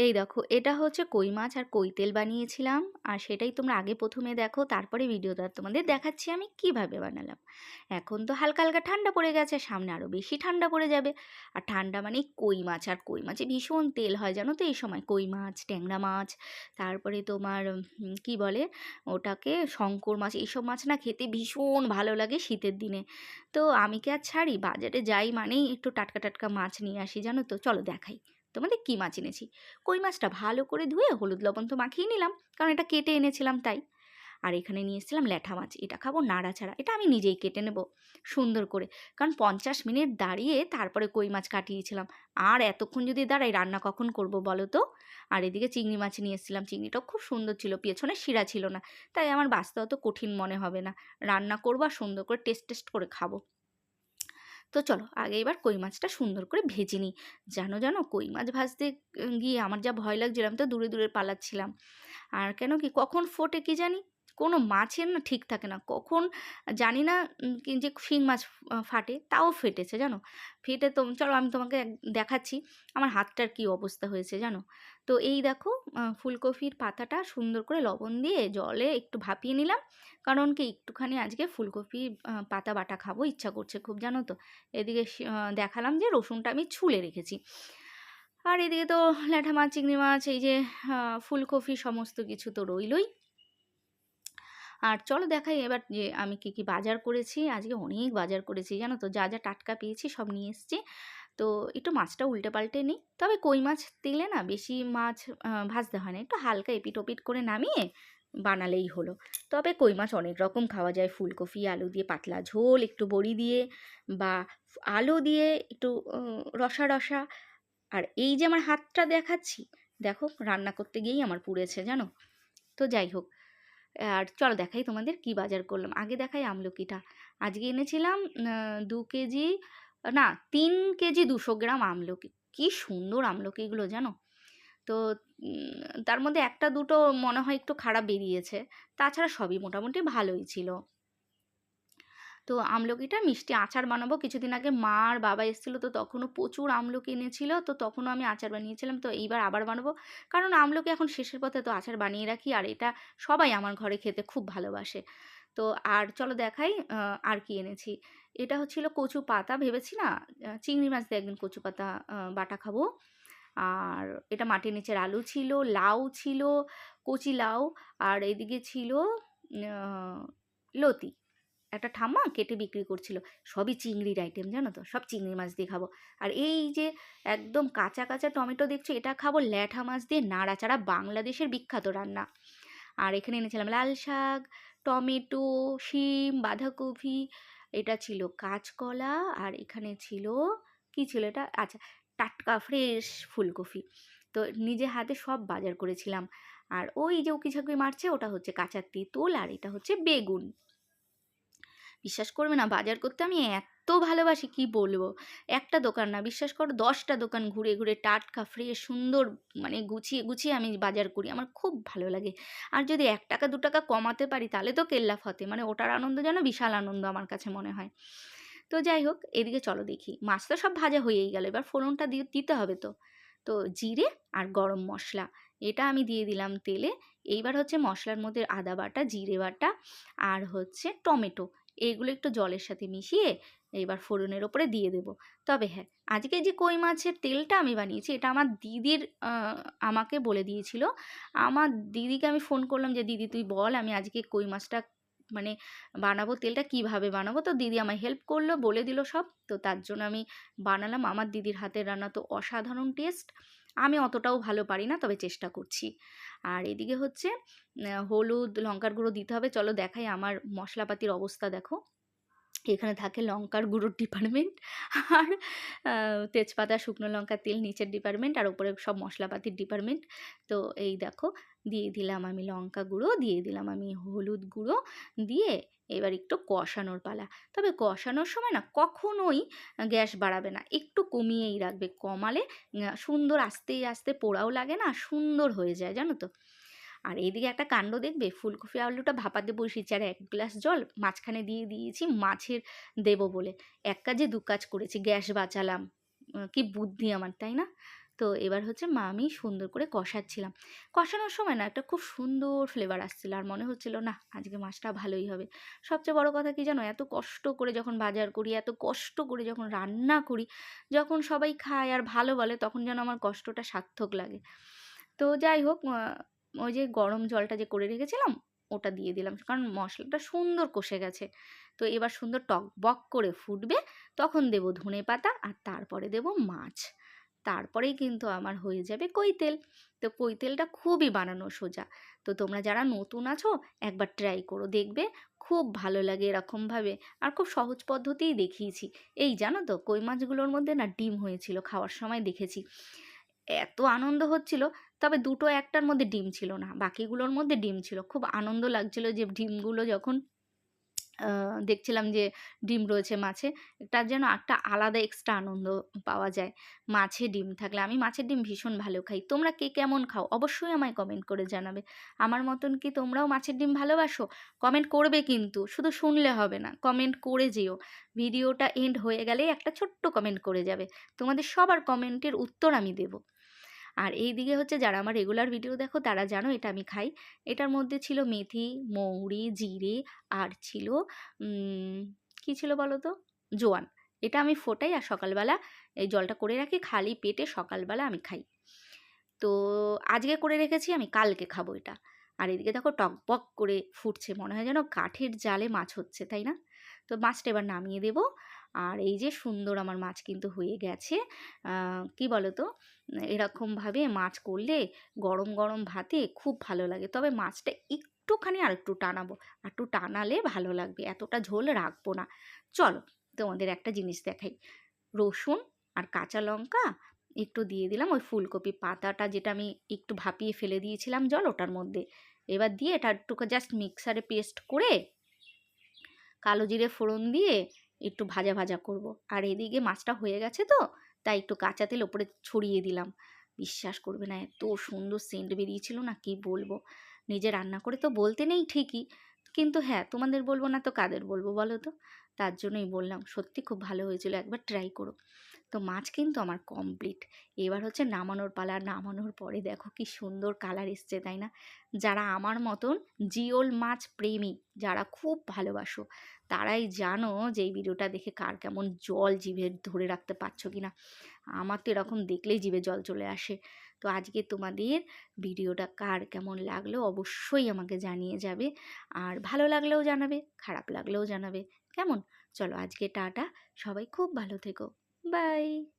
এই দেখো, এটা হচ্ছে কই মাছ আর কই তেল বানিয়েছিলাম। আর সেটাই তোমরা আগে প্রথমে দেখো, তারপরে ভিডিওটা তোমাদের দেখাচ্ছি আমি কিভাবে বানালাম। এখন তো হালকা হালকা ঠান্ডা পড়ে গেছে, সামনে আরও বেশি ঠান্ডা পড়ে যাবে। আর ঠান্ডা মানে কই মাছ, আর কই মাছে ভীষণ তেল হয় জানো তো এই সময়। কই মাছ, ট্যাংরা মাছ, তারপরে তোমার কি বলে ওটাকে, শঙ্কর মাছ, এইসব মাছ না খেতে ভীষণ ভালো লাগে শীতের দিনে। তো আমি কি আর ছাড়ি, বাজারে যাই মানেই একটু টাটকা টাটকা মাছ নিয়ে আসি জানো তো। চলো দেখাই তোমাদের কী মাছ এনেছি। কই মাছটা ভালো করে ধুয়ে হলুদ লবণ তো মাখিয়ে নিলাম, কারণ এটা কেটে এনেছিলাম তাই। আর এখানে নিয়ে এসেছিলাম ল্যাঠা মাছ, এটা খাবো নাড়াচাড়া, এটা আমি নিজেই কেটে নেব সুন্দর করে, কারণ 50 মিনিট দাঁড়িয়ে তারপরে কই মাছ কাটিয়েছিলাম। আর এতক্ষণ যদি দাঁড়াই রান্না কখন করব বলো তো। আর এদিকে চিংড়ি মাছ নিয়ে এসেছিলাম, চিংড়িটাও খুব সুন্দর ছিল, পেছনে শিরা ছিল না, তাই আমার বাঁচতে অত কঠিন মনে হবে না। রান্না করবো আর সুন্দর করে টেস্ট টেস্ট করে খাবো। তো চলো আগে এবার কই মাছটা সুন্দর করে ভেজে নিই। জানো জানো, কই মাছ ভাজতে গিয়ে আমার যা ভয় লাগছিল, আমি তো দূরে দূরে পালাচ্ছিলাম। আর কেন কি কখন ফোটে কি জানি, কোনো মাছের না ঠিক থাকে না, কখন জানি না কি যে শিং মাছ ফাটে, তাও ফেটেছে জানো। ফেটে তো চলো আমি তোমাকে দেখাচ্ছি আমার হাতটার কি অবস্থা হয়েছে জানো। তো এই দেখো, ফুলকপির পাতাটা সুন্দর করে লবণ দিয়ে জলে একটু ভাপিয়ে নিলাম, কারণ কি একটুখানি আজকে ফুলকপি পাতা বাটা খাবো, ইচ্ছা করছে খুব জানো তো। এদিকে দেখালাম যে রসুনটা আমি ছুলে রেখেছি। আর এদিকে তো ল্যাঠা মাছ, চিংড়ি মাছ, এই যে ফুলকপি, সমস্ত কিছু তো রইলই। আর চলো দেখাই এবার যে আমি কি কি বাজার করেছি। আজকে অনেক বাজার করেছি জানো তো, যা যা টাটকা পেয়েছি সব নিয়ে এসেছি। তো একটু মাছটা উল্টে পাল্টে নিই, তবে কই মাছ দিলে না বেশি মাছ ভাজতে হয় না, একটু হালকা এপিট ওপিট করে নামিয়ে বানালেই হলো। তবে কই মাছ অনেক রকম খাওয়া যায়, ফুলকপি আলু দিয়ে পাতলা ঝোল, একটু বড়ি দিয়ে, বা আলু দিয়ে একটু রসা রসা। আর এই যে আমার হাতটা দেখাচ্ছি, দেখো রান্না করতে গিয়েই আমার পুড়েছে জানো। তো যাই হোক, আর চলো দেখাই তোমাদের কি বাজার করলাম। আগে দেখাই আমলকিটা। আজকে এনেছিলাম 2 কেজি, না 3 কেজি 200 গ্রাম আমলকি। কি সুন্দর আমলকিগুলো জানো তো। তার মধ্যে একটা দুটো মনে হয় একটু খারাপ বেরিয়েছে, তাছাড়া সবই মোটামুটি ভালোই ছিল। তো আমলকিটা মিষ্টি আচার বানাবো। কিছুদিন আগে মা আর বাবা এসেছিলো, তো তখনও প্রচুর আমলকি এনেছিল, তো তখনও আমি আচার বানিয়েছিলাম। তো এইবার আবার বানাবো, কারণ আমলকি এখন শেষের পথে, তো আচার বানিয়ে রাখি। আর এটা সবাই আমার ঘরে খেতে খুব ভালোবাসে। তো আর চলো দেখাই আর কি এনেছি। এটা হচ্ছিল কচু পাতা, ভেবেছি না চিংড়ি মাছ দিয়ে একদিন কচু পাতা বাটা খাবো। আর এটা মাটির নিচের আলু ছিল, লাউ ছিল, কচি লাউ। আর এদিকে ছিল লতি, একটা ঠাম্মা কেটে বিক্রি করছিল। সবই চিংড়ির আইটেম জানো তো, সব চিংড়ি মাছ দিয়ে খাবো। আর এই যে একদম কাঁচা কাঁচা টমেটো দেখছো, এটা খাবো ল্যাঠা মাছ দিয়ে নাড়াচাড়া, বাংলাদেশের বিখ্যাত রান্না। আর এখানে এনেছিলাম লাল শাক, টমেটো, শিম, বাঁধাকপি, এটা ছিল কাঁচকলা, আর এখানে ছিল কি ছিল এটা, আচ্ছা টাটকা ফ্রেশ ফুলকপি। তো নিজে হাতে সব বাজার করেছিলাম। আর ওই যে উকি ঝাঁকি মারছে, ওটা হচ্ছে কাঁচা তেঁতুল, আর এটা হচ্ছে বেগুন। বিশ্বাস করবে না, বাজার করতে আমি এত ভালোবাসি কি বলবো। একটা দোকান না, বিশ্বাস করো 10টা দোকান ঘুরে ঘুরে টাটকা ফ্রেশ সুন্দর, মানে গুছিয়ে গুছিয়ে আমি বাজার করি, আমার খুব ভালো লাগে। আর যদি 1 টাকা 2 টাকা কমাতে পারি তাহলে তো কেল্লা ফতে, মানে ওটার আনন্দ যেন বিশাল আনন্দ আমার কাছে মনে হয়। তো যাই হোক, এদিকে চলো দেখি, মাছ তো সব ভাজা হয়েই গেল, এবার ফোড়নটা দিতে হবে তো। তো জিরে আর গরম মশলা, এটা আমি দিয়ে দিলাম তেলে। এইবার হচ্ছে মশলার মধ্যে আদা বাটা, জিরে বাটা, আর হচ্ছে টমেটো, এইগুলো একটু জলের সাথে মিশিয়ে এবার ফোড়নের ওপরে দিয়ে দেব। তবে হ্যাঁ, আজকে যে কই মাছের তেলটা আমি বানিয়েছি, এটা আমার দিদির আমাকে বলে দিয়েছিল। আমার দিদিকে আমি ফোন করলাম যে দিদি তুই বল, আমি আজকে কই মাছটা মানে বানাবো, তেলটা কিভাবে বানাবো। তো দিদি আমায় হেল্প করলো, বলে দিল সব। তো তার জন্য আমি বানালাম। আমার দিদির হাতের রান্না তো অসাধারণ টেস্ট। আমি অতটাও ভালো পারি না, তবে চেষ্টা করছি। আর এদিকে হচ্ছে হলুদ লঙ্কার গুঁড়ো দিতে হবে। চলো দেখাই আমার মশলাপাতির অবস্থা, দেখো এখানে থাকে লঙ্কার গুঁড়োর ডিপার্টমেন্ট, আর তেজপাতা, শুকনো লঙ্কা, তেল নিচের ডিপার্টমেন্ট, আর উপরে সব মশলাপাতির ডিপার্টমেন্ট। তো এই দেখো, দিয়ে দিলাম আমি লঙ্কা গুঁড়ো, দিয়ে দিলাম আমি হলুদ গুঁড়ো, দিয়ে এবার একটু কষানোর পালা। তবে কষানোর সময় না কখনোই গ্যাস বাড়াবে না, একটু কমিয়েই রাখবে, কমালে সুন্দর আস্তে আস্তে পোড়াও লাগে না, সুন্দর হয়ে যায় জানো তো। আর এইদিকে একটা কাণ্ড দেখবে, ফুলকপি আলুটা ভাপাতে বসিয়েছি, আর 1 গ্লাস জল মাঝখানে দিয়ে দিয়েছি মাছের দেবো বলে। এক কাজে 2 কাজ করেছি, গ্যাস বাঁচালাম। কি বুদ্ধি আমার, তাই না? তো এবার হচ্ছে আমি সুন্দর করে কষাচ্ছিলাম। কষানোর সময় না একটা খুব সুন্দর ফ্লেভার আসছিল, আর মনে হচ্ছিল না আজকে মাছটা ভালোই হবে। সবচেয়ে বড় কথা কি জানো, এত কষ্ট করে যখন বাজার করি, এত কষ্ট করে যখন রান্না করি, যখন সবাই খায় আর ভালো বলে, তখন যেন আমার কষ্টটা সার্থক লাগে। তো যাই হোক, ওই যে গরম জলটা যে করে রেখেছিলাম ওটা দিয়ে দিলাম, কারণ মশলাটা সুন্দর কষে গেছে। তো এবার সুন্দর টকবক করে ফুটবে, তখন দেব ধনেপাতা আর তারপরে দেব মাছ। তারপরেই কিন্তু আমার হয়ে যাবে কৈতেল। তো কৈতেলটা খুবই বানানো সোজা। তো তোমরা যারা নতুন আছো একবার ট্রাই করো, দেখবে খুব ভালো লাগে এরকমভাবে। আর খুব সহজ পদ্ধতিই দেখিয়েছি। এই জানো তো, কই মাছগুলোর মধ্যে না ডিম হয়েছিল, খাওয়ার সময় দেখেছি। এত আনন্দ হচ্ছিল, তবে দুটো একটার মধ্যে ডিম ছিল না, বাকিগুলোর মধ্যে ডিম ছিল। খুব আনন্দ লাগছিল যে ডিমগুলো যখন দেখছিলাম যে ডিম রয়েছে মাছে, তার যেন একটা আলাদা এক্সট্রা আনন্দ পাওয়া যায় মাছে ডিম থাকলে। আমি মাছের ডিম ভীষণ ভালো খাই। তোমরা কে কেমন খাও অবশ্যই আমায় কমেন্ট করে জানাবে। আমার মতন কি তোমরাও মাছের ডিম ভালোবাসো? কমেন্ট করবে কিন্তু, শুধু শুনলে হবে না, কমেন্ট করে যেও। ভিডিওটা এন্ড হয়ে গেলেই একটা ছোট্ট কমেন্ট করে যাবে, তোমাদের সবার কমেন্টের উত্তর আমি দেবো। আর এই দিকে হচ্ছে যারা আমার রেগুলার ভিডিও দেখো তারা জানো এটা আমি খাই। এটার মধ্যে ছিল মেথি, মৌরি, জিরে, আর ছিল কী ছিল বলো তো, জোয়ান। এটা আমি ফোটাই আর সকালবেলা এই জলটা করে রাখি, খালি পেটে সকালবেলা আমি খাই। তো আজকে করে রেখেছি, আমি কালকে খাবো এটা। আর এদিকে দেখো টকবক করে ফুটছে, মনে হয় যেন কাঠের জালে মাছ হচ্ছে, তাই না? তো মাছটা এবার নামিয়ে দেব। আর এই যে সুন্দর আমার মাছ কিন্তু হয়ে গেছে। কি বলো তো, এরকমভাবে মাছ করলে গরম গরম ভাতে খুব ভালো লাগে। তবে মাছটা একটুখানি আর একটু টানাবো, আর একটু টানালে ভালো লাগবে, এতটা ঝোল রাখবো না। চলো তোমাদের একটা জিনিস দেখাই। রসুন আর কাঁচা লঙ্কা একটু দিয়ে দিলাম, ওই ফুলকপি পাতাটা যেটা আমি একটু ভাপিয়ে ফেলে দিয়েছিলাম জল, ওটার মধ্যে এবার দিয়ে এটা একটু জাস্ট মিক্সারে পেস্ট করে কালো জিরে ফোড়ন দিয়ে একটু ভাজা ভাজা করব। আর এদিকে মাছটা হয়ে গেছে তো, তাই একটু কাঁচা তেল ওপরে ছড়িয়ে দিলাম। বিশ্বাস করবে না, এত সুন্দর সেন্ট বেরিয়েছিল না, কি বলবো। নিজে রান্না করে তো বলতে নেই ঠিকই, কিন্তু হ্যাঁ, তোমাদের বলবো না তো কাদের বলবো বলো তো। তার জন্যই বললাম, সত্যি খুব ভালো হয়েছিল, একবার ট্রাই করো। তো মাছ কিন্তু আমার কমপ্লিট। এবার হচ্ছে নামানোর পালা। নামানোর পরে দেখো কি সুন্দর কালার এসছে, তাই না? যারা আমার মতন জিওল মাছ প্রেমী, যারা খুব ভালোবাসো, তারাই জানো যে এই ভিডিওটা দেখে কার কেমন জল জিভে ধরে রাখতে পারছো কি না। আমার তো এরকম দেখলেই জিভে জল চলে আসে। তো আজকে তোমাদের ভিডিওটা কার কেমন লাগলো অবশ্যই আমাকে জানিয়ে যাবে। আর ভালো লাগলেও জানাবে, খারাপ লাগলেও জানাবে। কেমন? চলো আজকে টাটা, সবাই খুব ভালো থেকো। বাই।